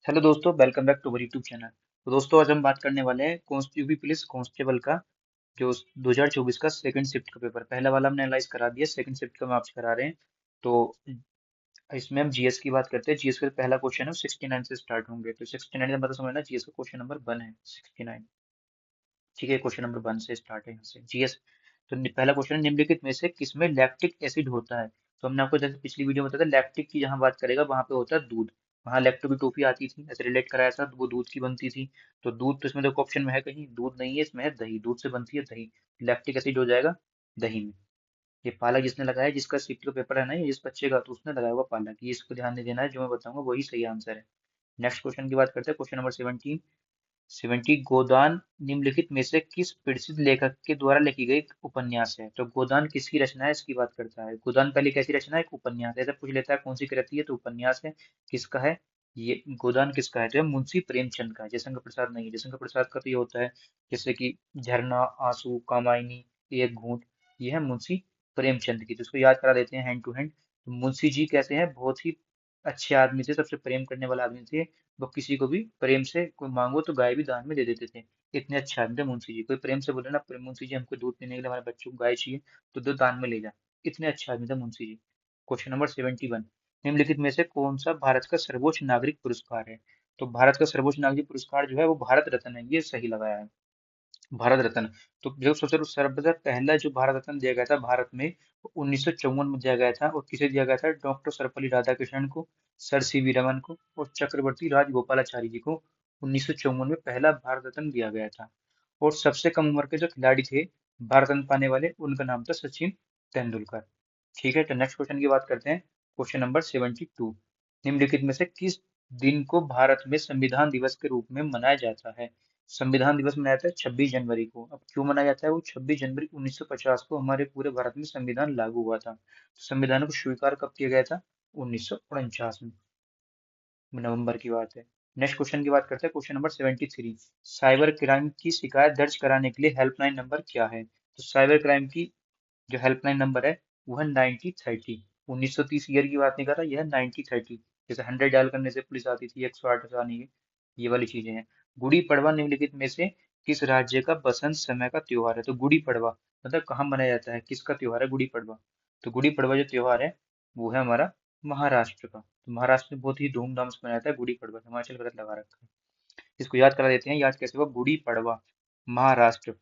Hello दोस्तों, welcome back to our YouTube channel. तो दोस्तों, आज हम बात करने वाले हैं यूपी पुलिस कांस्टेबल का जो 2024 का सेकंड शिफ्ट का पेपर। पहला वाला हमने एनालाइज करा दिया, सेकंड शिफ्ट का हम आपसे करा रहे हैं। तो इसमें हम जीएस की बात करते हैं। जीएस का पहला क्वेश्चन है 69 से स्टार्ट होंगे। तो 69 का मतलब समझना, जीएस का क्वेश्चन नंबर 1 है 69। ठीक है, क्वेश्चन नंबर 1 से स्टार्ट है यहाँ से जीएस। तो पहला क्वेश्चन है, निम्नलिखित में से किसमें लैक्टिक एसिड होता है। तो हमने आपको जैसे पिछली वीडियो में बताया था, लैक्टिक की जहाँ बात करेगा वहां पे होता है दूध। वहाँ लैक्टो की टोपी आती थी, ऐसे रिलेट कराया था, वो दूध की बनती थी। तो दूध तो इसमें देखो ऑप्शन में है, कहीं दूध नहीं है, इसमें है दही। दूध से बनती है दही, लैक्टिक एसिड हो जाएगा दही में। ये पालक जिसने लगाया, जिसका सीट का पेपर है ना, ये जिस बच्चे का, तो उसने लगाया होगा पालक। ये इसको ध्यान नहीं देना है, जो मैं बताऊंगा वही सही आंसर है। नेक्स्ट क्वेश्चन की बात करते हैं, क्वेश्चन नंबर 70 गोदान निम्नलिखित में से किस प्रसिद्ध लेखक के द्वारा लिखी गई उपन्यास है। तो गोदान किसकी रचना है, इसकी बात करता है। गोदान पहले कैसी रचना है, एक उपन्यास है। ऐसा पूछ लेता है कौन सी कृति है, तो उपन्यास है। किसका है ये गोदान, किसका है, तो ये मुंशी प्रेमचंद का है। जयशंकर प्रसाद नहीं है। जयशंकर प्रसाद का तो ये होता है जैसे कि झरना, आंसू, कामायनी, एक घूंट। ये है मुंशी प्रेमचंद की, तो इसको याद करा देते हैं हैंड टू हैंड। तो मुंशी जी कैसे हैं, बहुत ही अच्छे आदमी थे, सबसे प्रेम करने वाला आदमी थे। वो किसी को भी प्रेम से कोई मांगो तो गाय भी दान में दे देते थे। इतने अच्छे आदमी थे मुंशी जी। कोई प्रेम से बोले ना, मुंशी जी हमको दूध पीने के लिए हमारे बच्चों को गाय चाहिए, तो दूध दान में ले जा। इतने अच्छे आदमी थे मुंशी जी। क्वेश्चन नंबर 71, निम्नलिखित में से कौन सा भारत का सर्वोच्च नागरिक पुरस्कार है। तो भारत का सर्वोच्च नागरिक पुरस्कार जो है वो भारत रत्न है। ये सही लगाया है, भारत रत्न। तो जो सबसे सर्वप्रथम पहला जो भारत रत्न दिया गया था भारत में, 1954 में दिया गया था। और किसे दिया गया था, डॉक्टर सर्वपल्ली राधाकृष्णन को, सर सीवी रमन को और चक्रवर्ती राजगोपालाचारी जी को 1954 में पहला भारत रत्न दिया गया था। और सबसे कम उम्र के जो खिलाड़ी थे भारत रत्न पाने वाले, उनका नाम था सचिन तेंदुलकर। ठीक है, तो नेक्स्ट क्वेश्चन की बात करते हैं, क्वेश्चन नंबर 72, निम्नलिखित में से किस दिन को भारत में संविधान दिवस के रूप में मनाया जाता है। संविधान दिवस मनाया जाता है 26 जनवरी को। अब क्यों मनाया जाता है, वो 26 जनवरी 1950 को हमारे पूरे भारत में संविधान लागू हुआ था। तो संविधान को स्वीकार कब किया गया था, 1949 में, नवंबर की बात है। नेक्स्ट क्वेश्चन की बात करते हैं, क्वेश्चन नंबर 73, साइबर क्राइम की शिकायत दर्ज कराने के लिए हेल्पलाइन नंबर क्या है। तो साइबर क्राइम की जो हेल्पलाइन नंबर है वो है 9030। 1930 ईयर की बात नहीं कर रहा, यह है 9030। जैसे 100 डायल करने से पुलिस आती थी, 108 आने की, ये वाली चीजें हैं। गुड़ी पड़वा निम्नलिखित में से किस राज्य का बसंत समय का त्योहार है। तो गुड़ी पड़वा मतलब कहाँ मनाया जाता है, किसका त्योहार है गुड़ी पड़वा। तो गुड़ी पड़वा जो त्योहार है वो है हमारा महाराष्ट्र का। तो महाराष्ट्र में बहुत ही धूमधाम से मनाया जाता है गुड़ी पड़वा। हिमाचल गलत लगा रखा है, इसको याद करा देते हैं। याद कैसे हुआ, गुड़ी पड़वा महाराष्ट्र,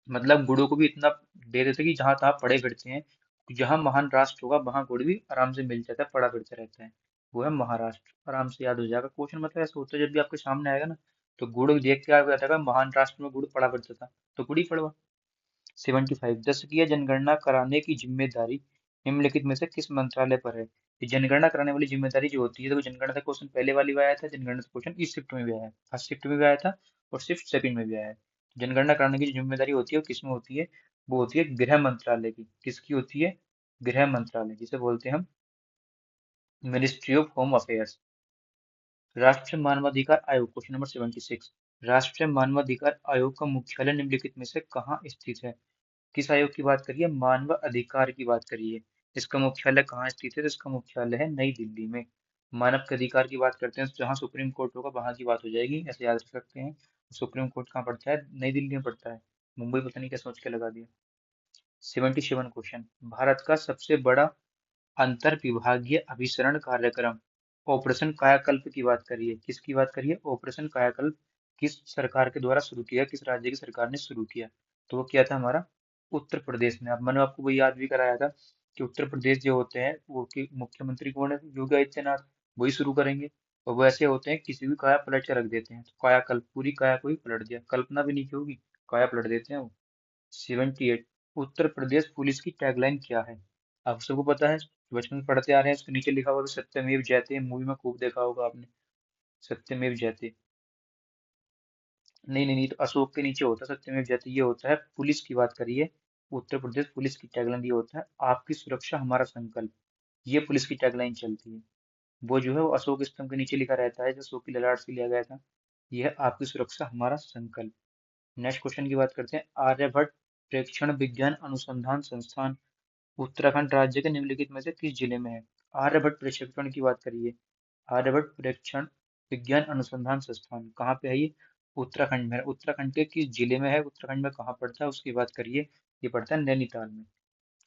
मतलब गुड़ों को भी इतना दे देते कि जहां तहां पड़े फिरते हैं। जहां महान राष्ट्र होगा वहां गुड़ भी आराम से मिल जाता है, पड़ा फिरता रहता है। वो है महाराष्ट्र, आराम से याद हो जाएगा। क्वेश्चन मतलब ऐसा होता है, जब भी आपके सामने आएगा ना, तो गुड़ देख के आपको याद आएगा महान राष्ट्र में गुड़ पड़ा फिरता था, तो गुड़ी पड़वा। 75, दशकीय जनगणना कराने की जिम्मेदारी निम्नलिखित में से किस मंत्रालय पर है। ये जनगणना कराने वाली जिम्मेदारी जो होती है, तो जनगणना का क्वेश्चन पहले वाली में आया था, जनगणना का क्वेश्चन इस शिफ्ट में भी आया है, फर्स्ट शिफ्ट में भी आया था और शिफ्ट सेकंड में भी आया है। जनगणना कराने की जो जिम्मेदारी होती है वो किसमें होती है, वो होती है गृह मंत्रालय की। किसकी होती है, गृह मंत्रालय, जिसे बोलते हैं हम मिनिस्ट्री ऑफ होम अफेयर्स। राष्ट्रीय मानवाधिकार आयोग, क्वेश्चन नंबर 76, राष्ट्रीय मानवाधिकार आयोग का मुख्यालय निम्नलिखित में से कहाँ स्थित है। किस आयोग की बात करिए, मानव अधिकार की बात करिए। इसका मुख्यालय कहाँ स्थित है, तो इसका मुख्यालय है नई दिल्ली में। मानव के अधिकार की बात करते हैं तो जहाँ सुप्रीम कोर्ट होगा वहां की बात हो जाएगी, ऐसे याद रख सकते हैं। सुप्रीम कोर्ट कहाँ पड़ता है, नई दिल्ली में पड़ता है। मुंबई पता नहीं क्या सोच के लगा दिया। 77 क्वेश्चन, भारत का सबसे बड़ा अंतर विभागीय अभिसरण कार्यक्रम ऑपरेशन कायाकल्प की बात करिए। किसकी बात करिए, ऑपरेशन कायाकल्प किस सरकार के द्वारा शुरू किया, किस राज्य की सरकार ने शुरू किया। तो वो क्या था हमारा, उत्तर प्रदेश में। अब मैंने आपको वो याद भी कराया था कि उत्तर प्रदेश जो होते हैं वो की मुख्यमंत्री कौन है, योगी आदित्यनाथ, वही शुरू करेंगे। और वो ऐसे होते हैं किसी भी काया पलट के रख देते हैं, तो कायाकल्प पूरी काया को ही पलट दिया, कल्पना भी नहीं की होगी, काया पलट देते हैं वो। 78, उत्तर प्रदेश पुलिस की टैगलाइन क्या है। आप सबको पता है, बचपन में पढ़ते आ रहे हैं, उसके नीचे लिखा हुआ है सत्यमेव जयते, मूवी में खूब देखा होगा आपने, सत्यमेव जयते। नहीं नहीं नहीं, तो अशोक के नीचे होता है सत्यमेव जयते, ये होता है पुलिस की बात करिए। उत्तर प्रदेश पुलिस की टैगलाइन ये होता है, आपकी सुरक्षा हमारा संकल्प। ये पुलिस की टैगलाइन चलती है। वो जो है वो अशोक स्तंभ के नीचे लिखा रहता है, जो अशोक की ललाट से लिया गया था। यह है आपकी सुरक्षा हमारा संकल्प। नेक्स्ट क्वेश्चन की बात करते हैं, आर्यभट्ट प्रेक्षण विज्ञान अनुसंधान संस्थान उत्तराखंड राज्य के निम्नलिखित में से किस जिले में है। आर्यभट्ट प्रक्षेपण की बात करिए, आर्यभट्ट प्रेक्षण विज्ञान अनुसंधान संस्थान कहाँ पे है ये? उत्तराखंड में है। उत्तराखंड के किस जिले में है? उत्तराखंड में कहाँ पड़ता है उसकी बात करिए। ये पड़ता है नैनीताल में।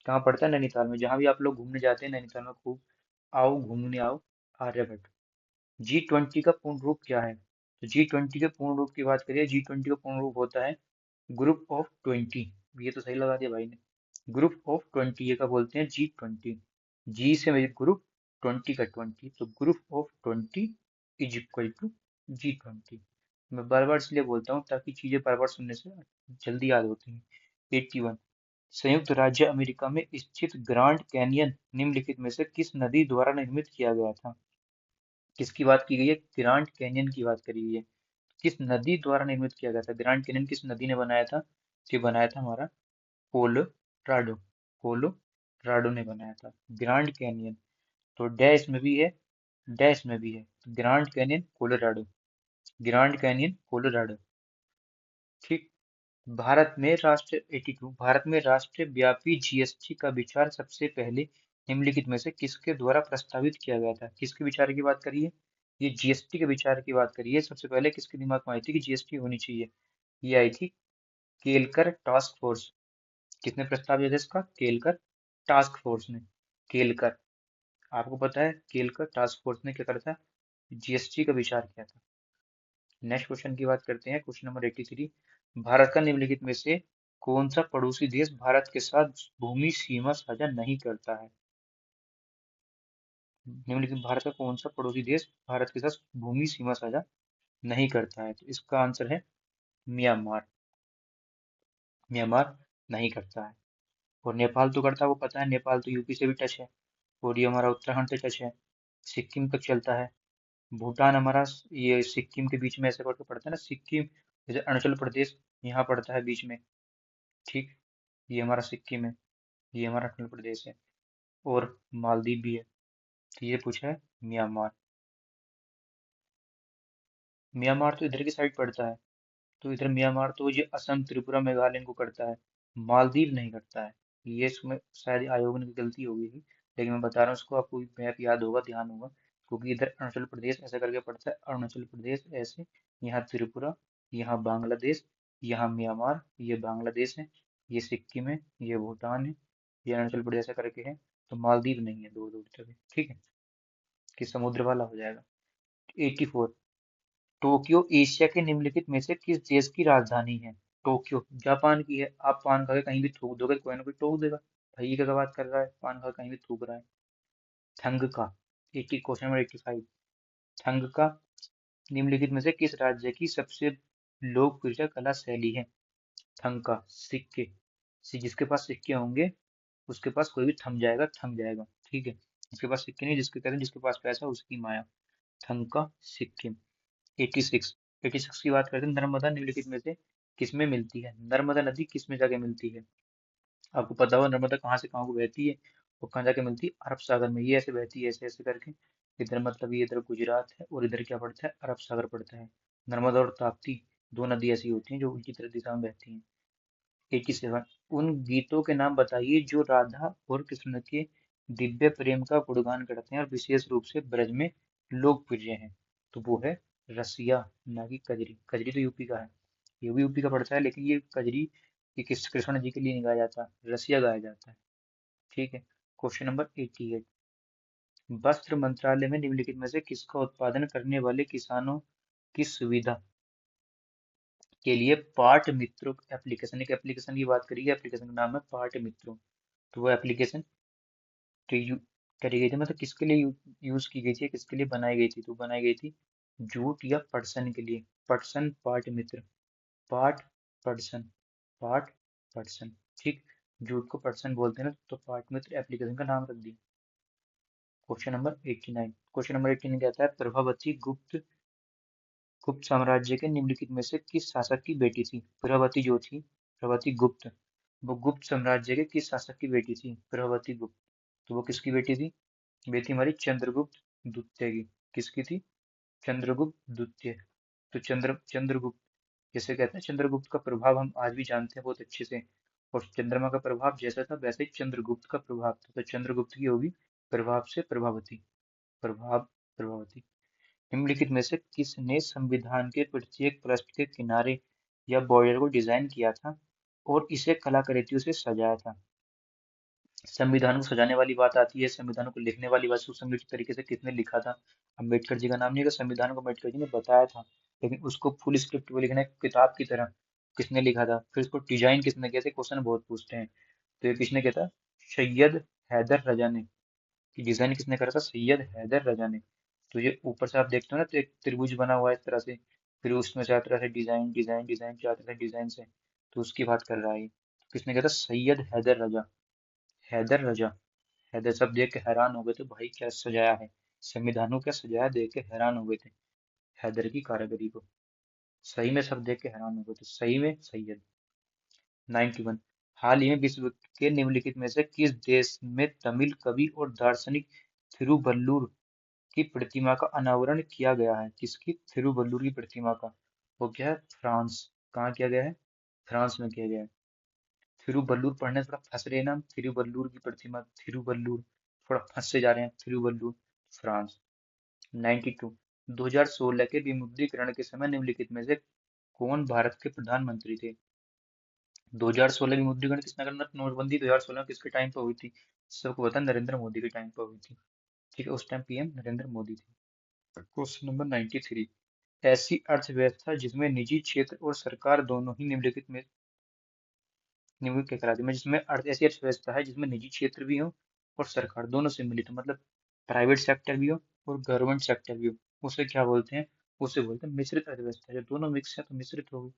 कहाँ पड़ता है? नैनीताल में। जहाँ भी आप लोग घूमने जाते हैं नैनीताल में खूब आओ घूमने आओ। आर्यभट्ट। G20 का पूर्ण रूप क्या है? तो G20 के पूर्ण रूप की बात करिए। G20 का पूर्ण रूप होता है ग्रुप ऑफ 20। ये तो सही लगा दिया भाई ने। ग्रुप ऑफ 20 ये का बोलते हैं G20। जी से मेरी ग्रुप, 20 का 20, तो group of 20 is equal to G20। मैं बार बार इसलिए बोलता हूँ ताकि चीजें बार बार सुनने से जल्दी याद होती हैं। 81। संयुक्त राज्य अमेरिका में स्थित ग्रांड कैनियन निम्नलिखित में से किस नदी द्वारा निर्मित किया गया था? किसकी बात की गई है? ग्रांड कैनियन की बात करी गई है। किस नदी द्वारा निर्मित किया गया था? ग्रांड कैनियन किस नदी ने बनाया था? ये बनाया था हमारा कोलोराडो। कोलोराडो ने बनाया था ग्रांड कैनियन। तो डैश में भी है, डैश में भी है। Grand canyon Colorado, grand canyon Colorado. ठीक। भारत में राष्ट्र 82। भारत में राष्ट्रव्यापी जीएसटी का विचार सबसे पहले निम्नलिखित में से किसके द्वारा प्रस्तावित किया गया था? किसके विचार की बात करिए? ये जीएसटी के विचार की बात करिए। सबसे पहले किसके दिमाग में आई थी कि जीएसटी होनी चाहिए? ये आई थी केलकर टास्क फोर्स। किसने प्रस्ताव दिया था इसका? केलकर टास्क फोर्स ने। केलकर। आपको पता है केलकर टास्क फोर्स ने क्या करा था? जीएसटी का विचार किया था। नेक्स्ट क्वेश्चन की बात करते हैं। Question number 83। भारत का निम्नलिखित में से कौन सा पड़ोसी देश भारत के साथ भूमि सीमा साझा नहीं करता है? निम्नलिखित भारत का कौन सा पड़ोसी देश भारत के साथ भूमि सीमा साझा नहीं करता है? तो इसका आंसर है म्यांमार। म्यांमार नहीं करता है। और नेपाल तो करता है, वो पता है। नेपाल तो यूपी से भी टच है और ये हमारा उत्तराखंड से टच है, सिक्किम तक चलता है। भूटान हमारा ये सिक्किम के बीच में ऐसे करके पड़ता है ना, सिक्किम जैसे अरुणाचल प्रदेश यहाँ पड़ता है बीच में। ठीक। ये हमारा सिक्किम है, ये हमारा अरुणाचल प्रदेश है और मालदीव भी है। तो ये पूछा है म्यांमार। म्यांमार तो इधर की साइड पड़ता है। तो इधर म्यांमार तो ये असम त्रिपुरा मेघालय को करता है, मालदीव नहीं करता है। ये इसमें शायद आयोग ने गलती हो गई थी, लेकिन मैं बता रहा हूँ उसको, आपको मैप याद होगा, ध्यान होगा। क्योंकि इधर अरुणाचल प्रदेश ऐसा करके पड़ता है, अरुणाचल प्रदेश ऐसे, यहाँ त्रिपुरा, यहाँ बांग्लादेश, यहाँ म्यांमार, ये बांग्लादेश है, ये सिक्किम है, ये भूटान है, ये अरुणाचल प्रदेश ऐसा करके है। तो मालदीव नहीं है, दूर दूर तक है, ठीक है, कि समुद्र वाला हो जाएगा। 84। टोक्यो एशिया के निम्नलिखित में से किस देश की राजधानी है? टोक्यो जापान की है। आप पान खा के कहीं भी थूक दोगे, कोई ना कोई टोक देगा, भाई ये क्या बात कर रहा है, पान खा के कहीं भी थूक रहा है। थंग का। 80। Question number 85। थंग का निम्नलिखित में से किस राज्य की सबसे लोकप्रिय कला शैली है? थंग का सिक्के। जिसके पास सिक्के होंगे उसके पास कोई भी थम जाएगा, थम जाएगा, ठीक है। जिसके पास सिक्के नहीं, जिसके कहते हैं जिसके पास पैसा उसकी माया। थंग का सिक्किम। 86। 86 की बात करते हैं। नर्मदा निम्नलिखित में से किसमें मिलती है? नर्मदा नदी किसमें जाके मिलती है? आपको पता होगा नर्मदा कहाँ से कहाँ को बहती है और कहाँ जाके मिलती है? अरब सागर में। ये ऐसे बहती है, ऐसे ऐसे करके। इधर मतलब ये इधर गुजरात है और इधर क्या पड़ता है? अरब सागर पड़ता है। नर्मदा और ताप्ती दो नदी ऐसी होती हैं जो उल्टी तरह दिशा में बहती हैं। 87। उन गीतों के नाम बताइए जो राधा और कृष्ण के दिव्य प्रेम का गुणगान करते हैं और विशेष रूप से ब्रज में लोकप्रिय हैं। तो वो है रसिया, ना कि कजरी। कजरी तो यूपी का है, ये भी यूपी का पड़ता है, लेकिन ये कजरी ये किस कृष्ण जी के लिए नहीं गाया जाता, रसिया गाया जाता है, ठीक है। Question number 88। वस्त्र मंत्रालय में निम्नलिखित में से किसका उत्पादन करने वाले किसानों की सुविधा के लिए पाट मित्रों एप्लीकेशन, एक एप्लीकेशन की बात करिए। एप्लीकेशन का नाम है पाट मित्रों। तो वो एप्लीकेशन करी गई थी, मतलब किसके लिए यूज की गई थी, किसके लिए बनाई गई थी? तो बनाई गई थी जूट या पटसन के लिए। पटसन पाट मित्र। पाट पटसन, पाट पटसन, ठीक। जूट को पटसन बोलते हैं ना, तो पाट मित्र एप्लीकेशन का नाम रख दिया। Question number 89। क्वेश्चन नंबर 89 कहता है प्रभावती गुप्त गुप्त साम्राज्य के निम्नलिखित में से किस शासक की बेटी थी? प्रभावती जो थी, प्रभावती गुप्त, वो गुप्त साम्राज्य के किस शासक की बेटी थी? प्रभावती गुप्त। तो वो किसकी बेटी थी? बेटी हमारी चंद्रगुप्त द्वितीय की। किसकी थी? चंद्रगुप्त द्वितीय। तो चंद्रगुप्त, जैसे कहते हैं चंद्रगुप्त का प्रभाव हम आज भी जानते हैं बहुत अच्छे से, और चंद्रमा का प्रभाव जैसा था वैसे ही चंद्रगुप्त का प्रभाव था। तो चंद्रगुप्त की होगी प्रभाव से प्रभावती, प्रभाव प्रभावती। निम्नलिखित में से किसने संविधान के प्रत्येक पृष्ठ के किनारे या बॉर्डर को डिजाइन किया था और इसे कलाकृतियों से सजाया था? संविधान को सजाने वाली बात आती है, संविधान को लिखने वाली बात सुसंगठित तरीके से किसने लिखा था? अम्बेडकर जी का नाम नहीं है, संविधान को अम्बेडकर जी ने बताया था, लेकिन उसको फुल स्क्रिप्ट में लिखना है किताब की तरह, किसने लिखा था? फिर उसको डिजाइन किसने किया था? क्वेश्चन बहुत पूछते हैं। तो ये किसने किया था? सैयद हैदर रजा ने। कि डिजाइन किसने करा था? सैयद हैदर रजा ने। तो ये ऊपर से आप देखते हो ना, तो एक त्रिभुज बना हुआ है इस तरह से, फिर उसमें चार तरह से डिजाइन डिजाइन डिजाइन, चार तरह से डिजाइन से, तो उसकी बात कर रहा है ये। तो किसने किया था? सैयद हैदर रजा। हैदर रजा। हैदर सब देख के हैरान हो गए थे, भाई क्या सजाया है, संविधानों क्या सजाया, देख के हैरान हो गए थे हैदर की कारीगरी को। सही में सब देख के हैरान हो गए थे, सही में सैयद। 91। हाल ही में विश्व के निम्नलिखित में से किस देश में तमिल कवि और दार्शनिक थिरुवल्लुर की प्रतिमा का अनावरण किया गया है? किसकी? थिरुवल्लुर की प्रतिमा का। वो क्या है? फ्रांस। कहाँ किया गया है? फ्रांस में किया गया है। थिरुवल्लुर पढ़ने से थोड़ा फंस रहे हैं ना हम, थिरुवल्लुर की प्रतिमा, थिरुवल्लुर, थोड़ा फंस से जा रहे हैं, थिरुवल्लुर, फ्रांस। 92। 2016 के विमुद्रीकरण के समय निम्नलिखित में से कौन भारत के प्रधानमंत्री थे? 2016 विमुद्रीकरण किसने करना? नोटबंदी 2016 किसके टाइम पे हुई थी? सबको पता है, नरेंद्र मोदी के टाइम पे हुई थी। ठीक है, उस टाइम पीएम नरेंद्र मोदी थे। Question number 93। ऐसी अर्थव्यवस्था जिसमें निजी क्षेत्र और सरकार दोनों ही निम्नलिखित में निम्नलिखित क्या कराती है? जिसमें ऐसी अर्थव्यवस्था है जिसमें निजी क्षेत्र भी हो और सरकार दोनों सम्मिलित हो, मतलब प्राइवेट सेक्टर भी हो और गवर्नमेंट सेक्टर भी हो, उसे क्या बोलते हैं? उसे बोलते हैं मिश्रित अर्थव्यवस्था। जब दोनों मिक्स है तो मिश्रित हो गई।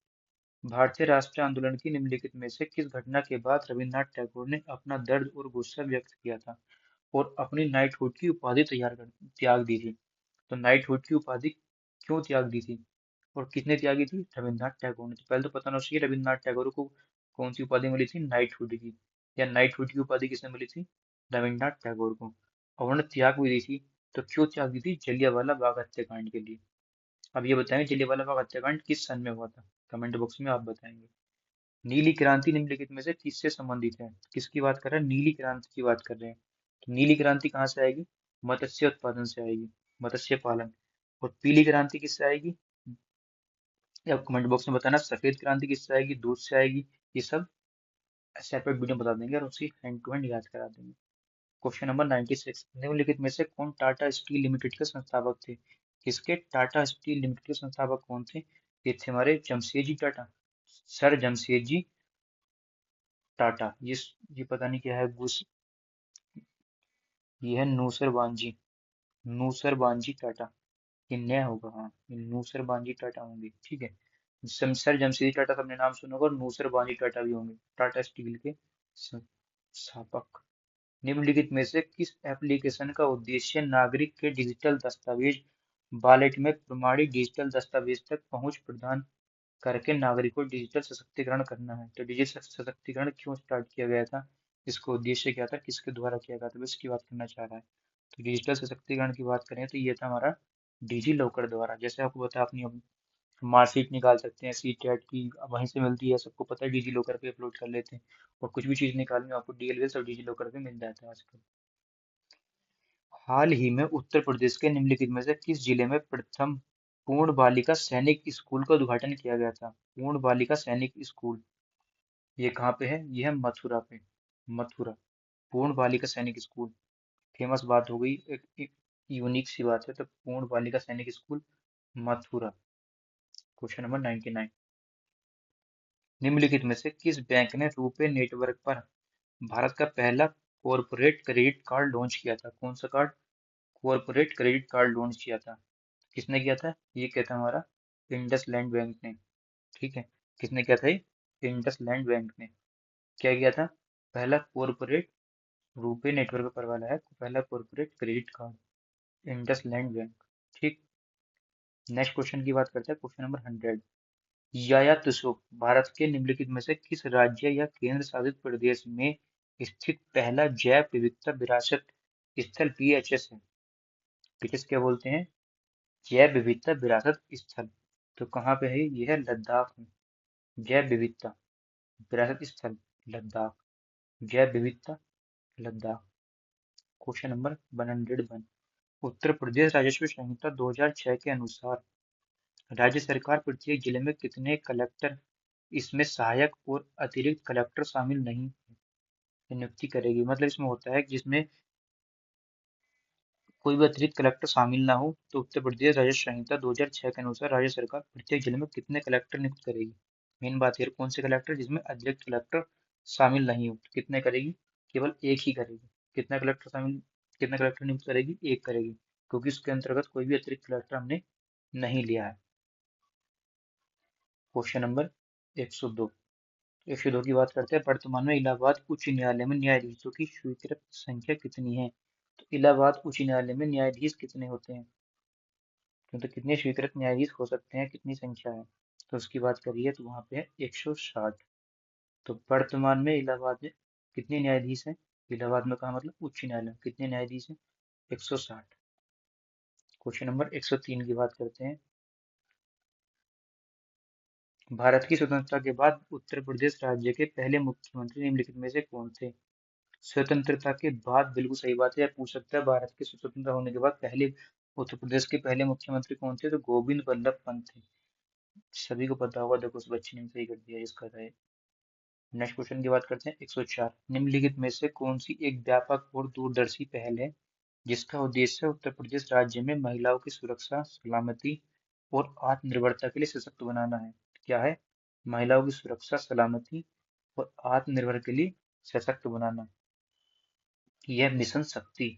भारतीय राष्ट्रीय आंदोलन की निम्नलिखित में से किस घटना के बाद रविन्द्रनाथ टैगोर ने अपना दर्द और गुस्सा व्यक्त किया था और अपनी नाइटहुड की उपाधि त्याग दी थी? तो नाइटहुड की उपाधि क्यों त्याग दी थी और किसने त्यागी थी? रविन्द्रनाथ टैगोर ने। तो पहले तो पता होना चाहिए रविन्द्रनाथ टैगोर को कौन सी उपाधि मिली थी? नाइटहुड की। या नाइटहुड की उपाधि किसने मिली थी? रविन्द्रनाथ टैगोर को। और उन्होंने त्याग भी दी थी, तो क्यों त्याग दी थी? जलियांवाला बाग हत्याकांड के लिए। अब ये बताएं जलियांवाला बाग हत्याकांड किस सन में हुआ था? कमेंट बॉक्स में आप बताएंगे। नीली क्रांति निम्नलिखित में से किससे संबंधित है? किसकी बात कर रहे हैं? नीली क्रांति की बात कर रहे हैं। तो नीली क्रांति कहाँ से आएगी? मत्स्य उत्पादन से आएगी, मत्स्य पालन। और पीली क्रांति किससे आएगी? या कमेंट बॉक्स में बताना। सफेद क्रांति किससे आएगी? दूध से आएगी। ये सब सेपरेट वीडियो बता देंगे और उसी हैंड टू हैंड याद करा देंगे। Question number 96। निम्नलिखित में से कौन टाटा स्टील लिमिटेड के संस्थापक थे? किसके? टाटा स्टील लिमिटेड के संस्थापक कौन थे? ये थे हमारे जमशेदजी टाटा, सर जमशेदजी टाटा। ये पता नहीं क्या है, गुस ये है नूसर बांजी, नूसर बांजी टाटा। ये नया होगा, हाँ, ये नूसर बांजी टाटा होंगे। ठीक है, सर जमशेदजी टाटा सबने नाम सुना होगा और नूसर बांजी टाटा भी होंगे टाटा स्टील के संस्थापक। निम्नलिखित में से किस एप्लीकेशन का उद्देश्य नागरिक के डिजिटल दस्तावेज वॉलेट में प्रमाणित डिजिटल दस्तावेज तक पहुंच प्रदान करके नागरिकों डिजिटल सशक्तिकरण करना है? तो डिजिटल सशक्तिकरण क्यों स्टार्ट किया गया था? इसका उद्देश्य क्या था? किसके द्वारा किया गया था? तो इसकी बात करना चाह रहा है। तो डिजिटल सशक्तिकरण की बात करें तो ये था हमारा डिजी लॉकर द्वारा। जैसे आपको पता है, अपनी मार्कशीट निकाल सकते हैं सी टेट की, अब वहीं से मिलती है, सबको पता है, डिजी लॉकर पे अपलोड कर लेते हैं। और कुछ भी चीज़ निकालनी हो आपको डीएलएल और डिजी लॉकर पे मिल जाता है आजकल। हाल ही में उत्तर प्रदेश के निम्नलिखित में से किस जिले में प्रथम पूर्ण बालिका सैनिक स्कूल का उद्घाटन किया गया था? पूर्ण बालिका सैनिक स्कूल, ये कहाँ पे है? ये है मथुरा पे, मथुरा। पूर्ण बालिका सैनिक स्कूल, फेमस बात हो गई, एक यूनिक सी बात है। तो पूर्ण बालिका सैनिक स्कूल, मथुरा। Question number 99। निम्नलिखित में से किस बैंक ने रुपे नेटवर्क पर भारत का पहला कॉरपोरेट क्रेडिट कार्ड लॉन्च किया था? कौन सा card? Corporate credit card launch किया था। किसने किया था? ये क्या था हमारा? इंडस लैंड बैंक ने। ठीक है, किसने किया था ये? इंडस लैंड बैंक ने। क्या किया था? पहला कॉरपोरेट, रुपे नेटवर्क पर वाला है पहला corporate credit card, Indus land bank. ठीक। नेक्स्ट क्वेश्चन की बात करते हैं, क्वेश्चन नंबर 100। याया तुसो भारत के निम्नलिखित में से किस राज्य या केंद्र शासित प्रदेश में स्थित पहला जैव विविधता विरासत स्थल पीएचएस है? पीएचएस क्या बोलते हैं? जैव विविधता विरासत स्थल। तो कहाँ पे है ये? है लद्दाख में। जैव विविधता विरासत स्थल लद्दाख, जैव विविधता लद्दाख। Question number 101। उत्तर प्रदेश राजस्व संहिता 2006 के अनुसार राज्य सरकार प्रत्येक जिले में कितने कलेक्टर, इसमें सहायक और अतिरिक्त कलेक्टर शामिल नहीं है, नियुक्ति करेगी। मतलब इसमें होता है कि जिसमें कोई भी अतिरिक्त कलेक्टर शामिल ना हो, तो उत्तर प्रदेश राजस्व संहिता 2006 के अनुसार राज्य सरकार प्रत्येक जिले में कितने कलेक्टर नियुक्त करेगी। मेन बात है कौन से कलेक्टर, जिसमें अतिरिक्त कलेक्टर शामिल नहीं हो, तो कितने करेगी, केवल एक ही करेगी। कितने कलेक्टर नियुक्त करेगी, एक करेगी, क्योंकि उसके अंतर्गत कोई भी अतिरिक्त कलेक्टर हमने नहीं लिया है। Question number 102। 102 की बात करते हैं, वर्तमान में इलाहाबाद उच्च न्यायालय में न्यायाधीशों की स्वीकृत संख्या कितनी है। तो इलाहाबाद उच्च न्यायालय में न्यायाधीश कितने होते हैं, तो कितने स्वीकृत न्यायाधीश हो सकते हैं, कितनी संख्या है, तो उसकी बात करिए तो वहां पे है 160। तो वर्तमान में इलाहाबाद में कितने न्यायाधीश हैं, इलाहाबाद में कहा मतलब उच्च न्यायालय में कितने न्यायाधीश हैं, 160। क्वेश्चन नंबर 103 की बात करते हैं, भारत की स्वतंत्रता के बाद उत्तर प्रदेश राज्य के पहले मुख्यमंत्री निम्नलिखित में से कौन थे। स्वतंत्रता के बाद, बिल्कुल सही बात है, पूछ सकता है भारत के स्वतंत्र होने के बाद पहले उत्तर प्रदेश के पहले मुख्यमंत्री कौन थे, तो गोविंद बल्लभ पंत थे। सभी को पता होगा, देखो उस बच्चे ने सही कर दिया इसका है। नेक्स्ट क्वेश्चन की बात करते हैं 104। निम्नलिखित में से कौन सी एक व्यापक और दूरदर्शी पहल है जिसका उद्देश्य उत्तर प्रदेश राज्य में महिलाओं की सुरक्षा, सलामती और आत्मनिर्भरता के लिए सशक्त बनाना है। क्या है, महिलाओं की सुरक्षा, सलामती और आत्मनिर्भर के लिए सशक्त बनाना, यह मिशन शक्ति।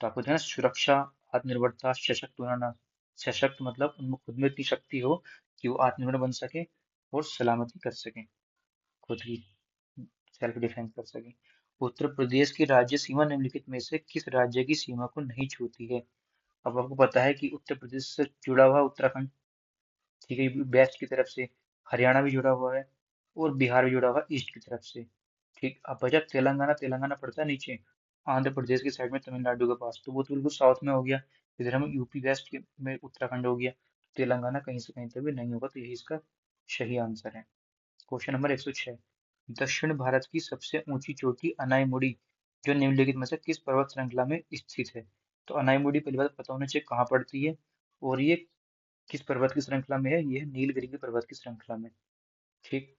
तो आपको ध्यान, सुरक्षा, आत्मनिर्भरता, सशक्त बनाना। सशक्त मतलब उनमें खुद में इतनी शक्ति हो कि वो आत्मनिर्भर बन सके और सलामती कर सके, खुद की सेल्फ डिफेंस कर सके। उत्तर प्रदेश की राज्य सीमा निम्नलिखित में से किस राज्य की सीमा को नहीं छूती है। अब आपको पता है कि उत्तर प्रदेश से जुड़ा हुआ उत्तराखंड, ठीक है, वेस्ट की तरफ से, हरियाणा भी जुड़ा हुआ है और बिहार भी जुड़ा हुआ है ईस्ट की तरफ से। ठीक, अब बचा तेलंगाना। तेलंगाना पड़ता है नीचे आंध्र प्रदेश की साइड में, तमिलनाडु के पास, तो वो तो बिल्कुल साउथ में हो गया। इधर हम यूपी वेस्ट में उत्तराखंड हो गया। तेलंगाना कहीं से कहीं तक भी नहीं होगा, तो यही इसका सही आंसर है। Question number 106। दक्षिण भारत की सबसे ऊंची चोटी अनाईमुड़ी जो निम्नलिखित में से किस पर्वत श्रृंखला में स्थित है। तो अनाईमुड़ी पहली बात पता होना चाहिए कहाँ पड़ती है, और ये किस पर्वत की श्रृंखला में है, ये है नीलगिरी की पर्वत की श्रृंखला में। ठीक,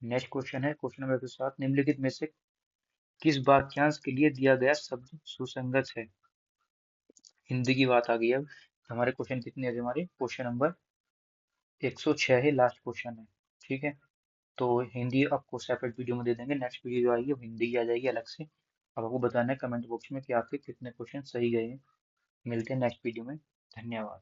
नेक्स्ट क्वेश्चन है क्वेश्चन नंबर 107। निम्नलिखित में से किस वाक्यांश के लिए दिया गया शब्द सुसंगत है। हिंदी की बात आ गई। अब हमारे क्वेश्चन कितने हैं, हमारे क्वेश्चन नंबर 106 है, लास्ट क्वेश्चन है। ठीक है, तो हिंदी आपको सेपरेट वीडियो में दे देंगे, नेक्स्ट वीडियो जो आएगी वो हिंदी की आ जाएगी अलग से। अब आपको बताना है कमेंट बॉक्स में कि आपके कितने क्वेश्चन सही गए हैं। मिलते हैं नेक्स्ट वीडियो में। धन्यवाद।